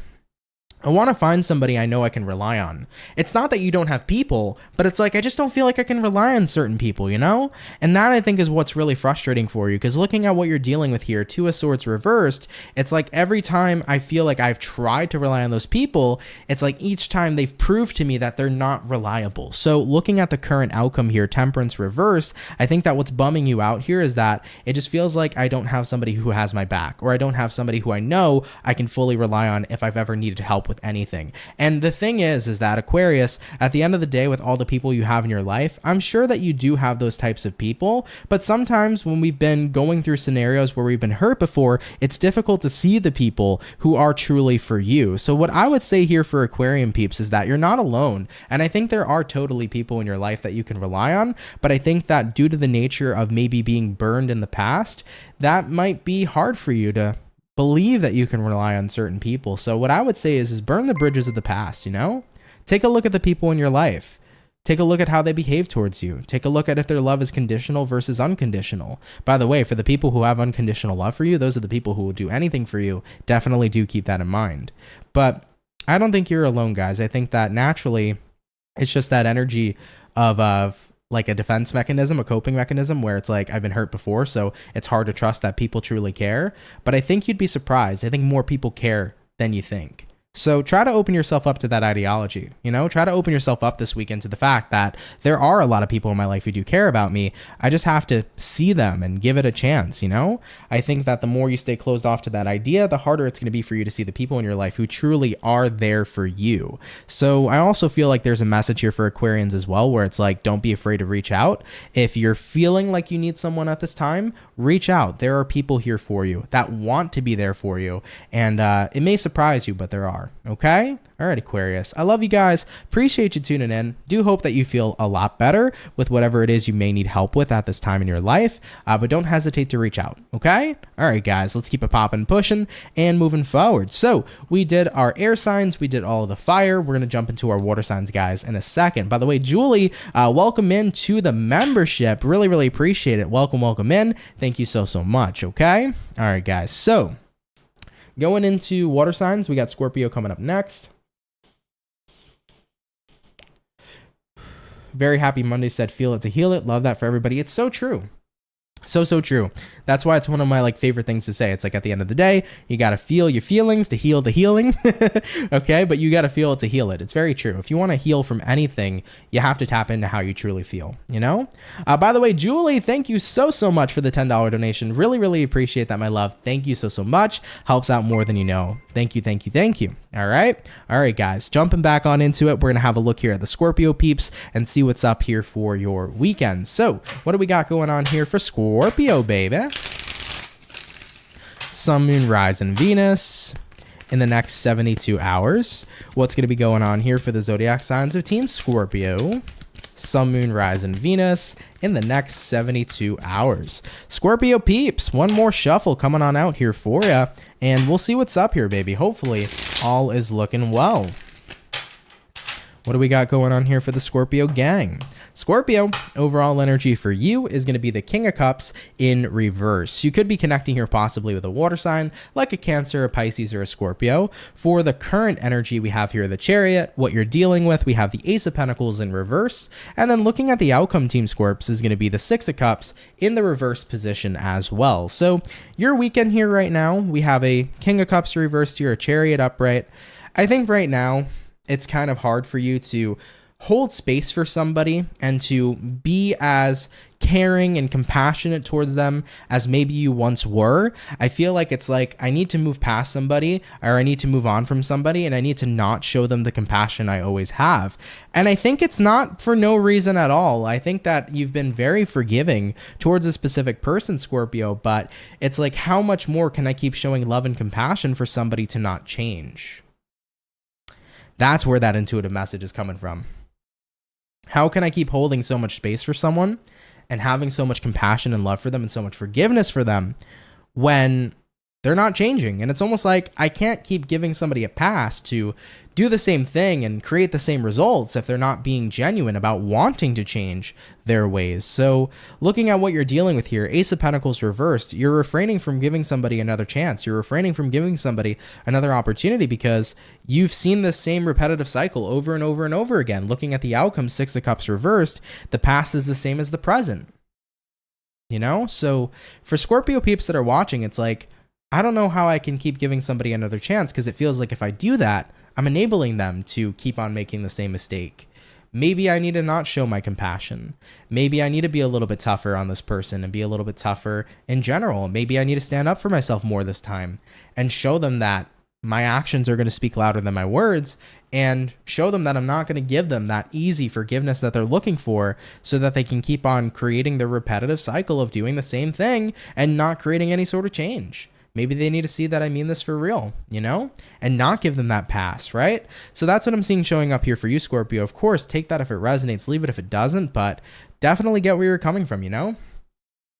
I want to find somebody I know I can rely on. It's not that you don't have people, but it's like, I just don't feel like I can rely on certain people, you know? And that I think is what's really frustrating for you, because looking at what you're dealing with here, Two of Swords reversed, it's like every time I feel like I've tried to rely on those people, it's like each time they've proved to me that they're not reliable. So looking at the current outcome here, Temperance reverse, I think that what's bumming you out here is that it just feels like I don't have somebody who has my back, or I don't have somebody who I know I can fully rely on if I've ever needed help with anything. And the thing is that Aquarius, at the end of the day, with all the people you have in your life, I'm sure that you do have those types of people, but sometimes when we've been going through scenarios where we've been hurt before, it's difficult to see the people who are truly for you. So what I would say here for Aquarium peeps is that you're not alone, and I think there are totally people in your life that you can rely on, but I think that due to the nature of maybe being burned in the past, that might be hard for you to believe that you can rely on certain people. So what I would say is burn the bridges of the past, you know? Take a look at the people in your life. Take a look at how they behave towards you. Take a look at if their love is conditional versus unconditional. By the way, for the people who have unconditional love for you, those are the people who will do anything for you. Definitely do keep that in mind. But I don't think you're alone, guys. I think that naturally it's just that energy of like a defense mechanism, a coping mechanism, where it's like, I've been hurt before, so it's hard to trust that people truly care. But I think you'd be surprised. I think more people care than you think. So try to open yourself up to that ideology, you know, try to open yourself up this weekend to the fact that there are a lot of people in my life who do care about me. I just have to see them and give it a chance, you know? I think that the more you stay closed off to that idea, the harder it's going to be for you to see the people in your life who truly are there for you. So I also feel like there's a message here for Aquarians as well, where it's like, don't be afraid to reach out. If you're feeling like you need someone at this time, reach out. There are people here for you that want to be there for you. And it may surprise you, but there are. Okay? All right, Aquarius. I love you guys. Appreciate you tuning in. Do hope that you feel a lot better with whatever it is you may need help with at this time in your life. But don't hesitate to reach out. Okay? All right, guys. Let's keep it popping, pushing, and moving forward. So we did our air signs. We did all of the fire. We're going to jump into our water signs, guys, in a second. By the way, Julie, welcome in to the membership. Really, really appreciate it. Welcome in. Thank you so much. Okay? All right, guys. So going into water signs, we got Scorpio coming up next. Very happy Monday said, feel it to heal it. Love that for everybody. It's so true. So true. That's why it's one of my favorite things to say. It's like at the end of the day, you got to feel your feelings to heal the healing. Okay. But you got to feel it to heal it. It's very true. If you want to heal from anything, you have to tap into how you truly feel, you know? By the way, Julie, thank you so much for the $10 donation. Really appreciate that, my love. Thank you so much. Helps out more than you know. Thank you. All right, guys, jumping back on into it. We're going to have a look here at the Scorpio peeps and see what's up here for your weekend. So what do we got going on here for Scorpio, baby? Sun, Moon, Rise, and Venus in the next 72 hours. What's going to be going on here for the zodiac signs of Team Scorpio? Sun, Moon, Rise, and Venus in the next 72 hours. Scorpio peeps, one more shuffle coming on out here for you, and we'll see what's up here, baby. Hopefully, all is looking well. What do we got going on here for the Scorpio gang? Scorpio, overall energy for you is going to be the King of Cups in reverse. You could be connecting here possibly with a water sign like a Cancer, a Pisces, or a Scorpio. For the current energy, we have here the Chariot. What you're dealing with, we have the Ace of Pentacles in reverse. And then looking at the outcome, Team Scorps, is going to be the Six of Cups in the reverse position as well. So your weekend here right now, we have a King of Cups reversed here, a Chariot upright. I think right now, it's kind of hard for you to hold space for somebody and to be as caring and compassionate towards them as maybe you once were. I feel like it's like I need to move past somebody, or I need to move on from somebody, and I need to not show them the compassion I always have. And I think it's not for no reason at all. I think that you've been very forgiving towards a specific person, Scorpio, but it's like, how much more can I keep showing love and compassion for somebody to not change? That's where that intuitive message is coming from. How can I keep holding so much space for someone and having so much compassion and love for them and so much forgiveness for them when they're not changing? And it's almost like I can't keep giving somebody a pass to do the same thing and create the same results if they're not being genuine about wanting to change their ways. So looking at what you're dealing with here, Ace of Pentacles reversed, you're refraining from giving somebody another chance. You're refraining from giving somebody another opportunity because you've seen the same repetitive cycle over and over and over again. Looking at the outcome, Six of Cups reversed, the past is the same as the present. You know? So for Scorpio peeps that are watching, it's like, I don't know how I can keep giving somebody another chance, because it feels like if I do that, I'm enabling them to keep on making the same mistake. Maybe I need to not show my compassion. Maybe I need to be a little bit tougher on this person and be a little bit tougher in general. Maybe I need to stand up for myself more this time and show them that my actions are going to speak louder than my words, and show them that I'm not going to give them that easy forgiveness that they're looking for, so that they can keep on creating the repetitive cycle of doing the same thing and not creating any sort of change. Maybe they need to see that I mean this for real, you know, and not give them that pass, right? So that's what I'm seeing showing up here for you, Scorpio. Of course, take that if it resonates, leave it if it doesn't, but definitely get where you're coming from, you know?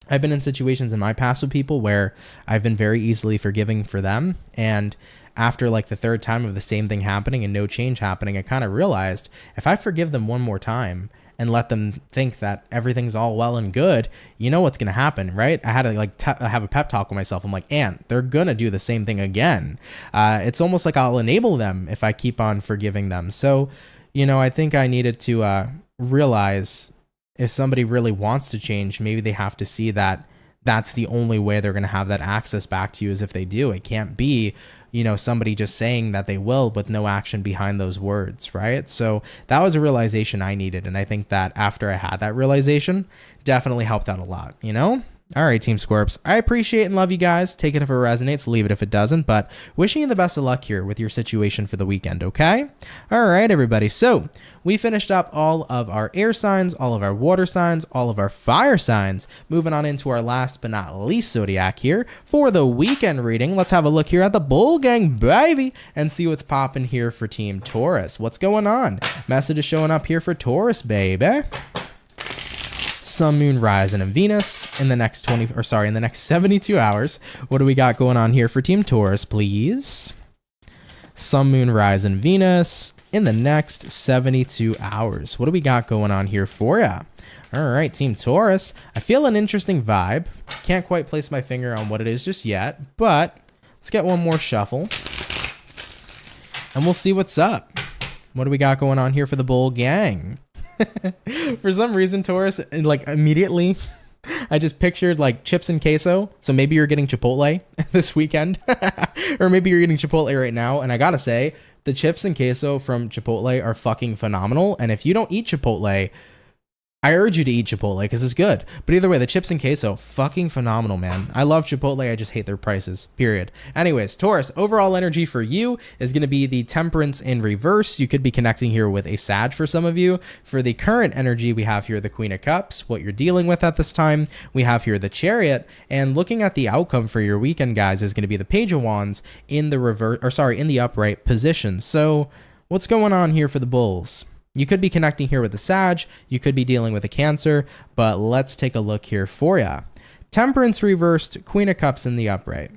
I've been in situations in my past with people where I've been very easily forgiving for them, and after like the third time of the same thing happening and no change happening, I kind of realized if I forgive them one more time and let them think that everything's all well and good, you know what's going to happen, right? I had to have a pep talk with myself. I'm like, and they're going to do the same thing again. It's almost like I'll enable them if I keep on forgiving them. So, you know, I think I needed to realize if somebody really wants to change, maybe they have to see that that's the only way they're going to have that access back to you, is if they do. It can't be, you know, somebody just saying that they will with no action behind those words, right? So that was a realization I needed. And I think that after I had that realization, definitely helped out a lot, you know? All right, Team Scorps, I appreciate and love you guys. Take it if it resonates, leave it if it doesn't, but wishing you the best of luck here with your situation for the weekend, okay? All right, everybody. So we finished up all of our air signs, all of our water signs, all of our fire signs. Moving on into our last but not least zodiac here for the weekend reading. Let's have a look here at the Bull Gang, baby, and see what's popping here for Team Taurus. What's going on? Message is showing up here for Taurus, baby. Sun, Moon, Rising, and Venus in the next 72 hours. What do we got going on here for Team Taurus, please? Sun, Moon, Rising, Venus in the next 72 hours. What do we got going on here for ya? All right, Team Taurus. I feel an interesting vibe. Can't quite place my finger on what it is just yet, but let's get one more shuffle and we'll see what's up. What do we got going on here for the Bull Gang? For some reason, Taurus, like immediately, I just pictured like chips and queso. So maybe you're getting Chipotle this weekend, or maybe you're eating Chipotle right now. And I gotta say, the chips and queso from Chipotle are fucking phenomenal. And if you don't eat Chipotle, I urge you to eat Chipotle because it's good. But either way, the chips and queso, fucking phenomenal, man. I love Chipotle. I just hate their prices, period. Anyways, Taurus, overall energy for you is going to be the Temperance in reverse. You could be connecting here with a Sag for some of you. For the current energy, we have here the Queen of Cups, what you're dealing with at this time. We have here the Chariot. And looking at the outcome for your weekend, guys, is going to be the Page of Wands in the reverse, or sorry, in the upright position. So what's going on here for the Bulls? You could be connecting here with a Sag, you could be dealing with a Cancer, but let's take a look here for ya. Temperance reversed, Queen of Cups in the upright.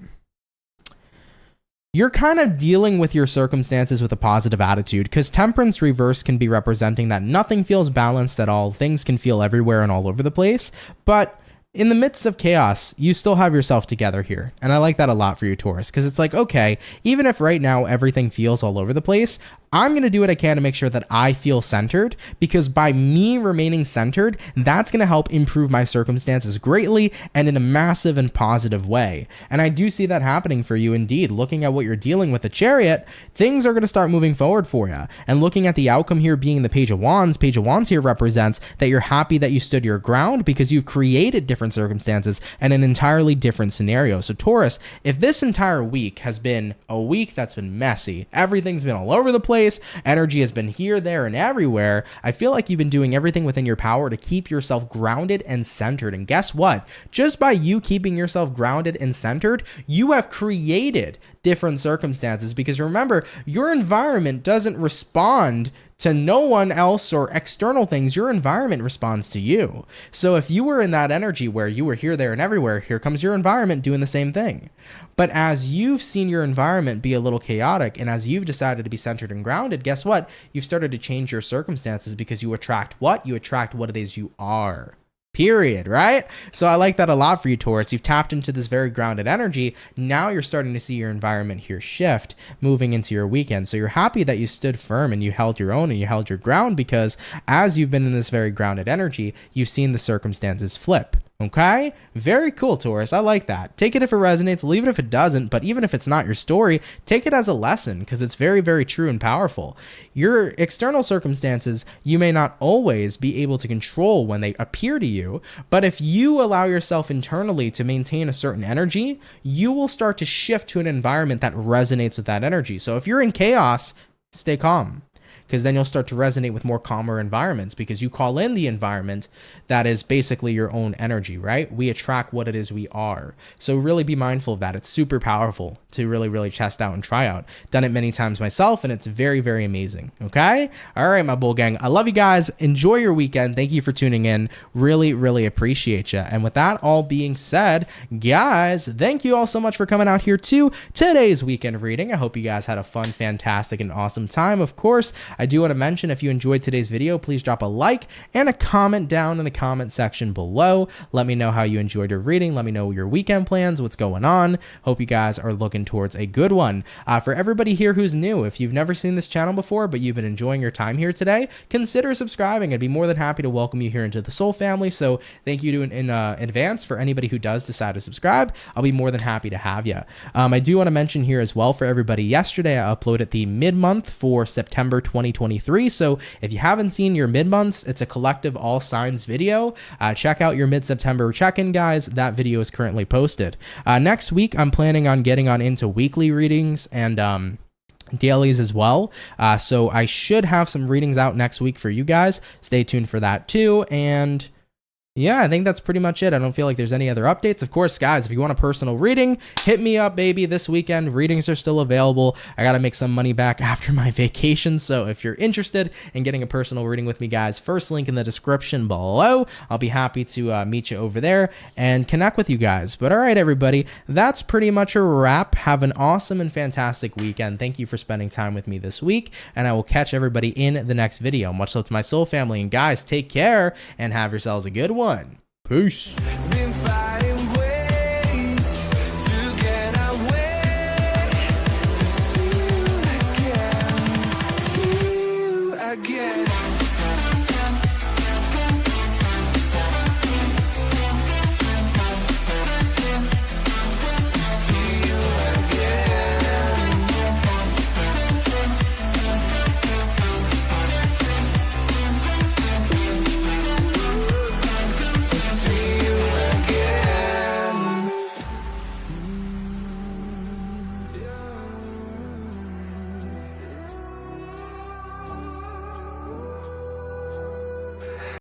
You're kind of dealing with your circumstances with a positive attitude, because Temperance reverse can be representing that nothing feels balanced at all, things can feel everywhere and all over the place, but in the midst of chaos, you still have yourself together here. And I like that a lot for you, Taurus, because it's like, okay, even if right now everything feels all over the place, I'm going to do what I can to make sure that I feel centered, because by me remaining centered, that's going to help improve my circumstances greatly and in a massive and positive way. And I do see that happening for you indeed. Looking at what you're dealing with, the Chariot, things are going to start moving forward for you. And looking at the outcome here being the Page of Wands here represents that you're happy that you stood your ground because you've created different circumstances and an entirely different scenario. So Taurus, if this entire week has been a week that's been messy, everything's been all over the place, energy has been here, there, and everywhere, I feel like you've been doing everything within your power to keep yourself grounded and centered. And guess what? Just by you keeping yourself grounded and centered, you have created different circumstances, because remember, your environment doesn't respond to no one else or external things. Your environment responds to you. So if you were in that energy where you were here, there, and everywhere, here comes your environment doing the same thing. But as you've seen your environment be a little chaotic, and as you've decided to be centered and grounded, guess what? You've started to change your circumstances, because you attract what? You attract what it is you are. Period, right? So I like that a lot for you, Taurus. You've tapped into this very grounded energy. Now you're starting to see your environment here shift, moving into your weekend. So you're happy that you stood firm and you held your own and you held your ground, because as you've been in this very grounded energy, you've seen the circumstances flip. Okay, very cool, Taurus. I like that. Take it if it resonates, leave it if it doesn't, but even if it's not your story, take it as a lesson, because it's very, very true and powerful. Your external circumstances, you may not always be able to control when they appear to you, but if you allow yourself internally to maintain a certain energy, you will start to shift to an environment that resonates with that energy. So if you're in chaos, stay calm, because then you'll start to resonate with more calmer environments, because you call in the environment that is basically your own energy, right? We attract what it is we are. So really be mindful of that. It's super powerful to really, really test out and try out. Done it many times myself, and it's very, very amazing. Okay? All right, my bull gang. I love you guys. Enjoy your weekend. Thank you for tuning in. Really, really appreciate you. And with that all being said, guys, thank you all so much for coming out here to today's weekend reading. I hope you guys had a fun, fantastic, and awesome time. Of course, I do want to mention, if you enjoyed today's video, please drop a like and a comment down in the comment section below. Let me know how you enjoyed your reading. Let me know your weekend plans, what's going on. Hope you guys are looking towards a good one. For everybody here who's new, if you've never seen this channel before, but you've been enjoying your time here today, consider subscribing. I'd be more than happy to welcome you here into the Soul family. So thank you in advance for anybody who does decide to subscribe. I'll be more than happy to have you. I do want to mention here as well for everybody, yesterday I uploaded the mid-month for September 2023. So if you haven't seen your mid-months, it's a collective all signs video. Check out your mid-September check-in, guys. That video is currently posted. Next week, I'm planning on getting on into weekly readings and dailies as well. So I should have some readings out next week for you guys. Stay tuned for that too. And yeah, I think that's pretty much it. I don't feel like there's any other updates. Of course, guys, if you want a personal reading, hit me up, baby. This weekend, readings are still available. I got to make some money back after my vacation. So if you're interested in getting a personal reading with me, guys, first link in the description below. I'll be happy to meet you over there and connect with you guys. But all right, everybody, that's pretty much a wrap. Have an awesome and fantastic weekend. Thank you for spending time with me this week, and I will catch everybody in the next video. Much love to my soul family, and guys, take care and have yourselves a good one. Peace.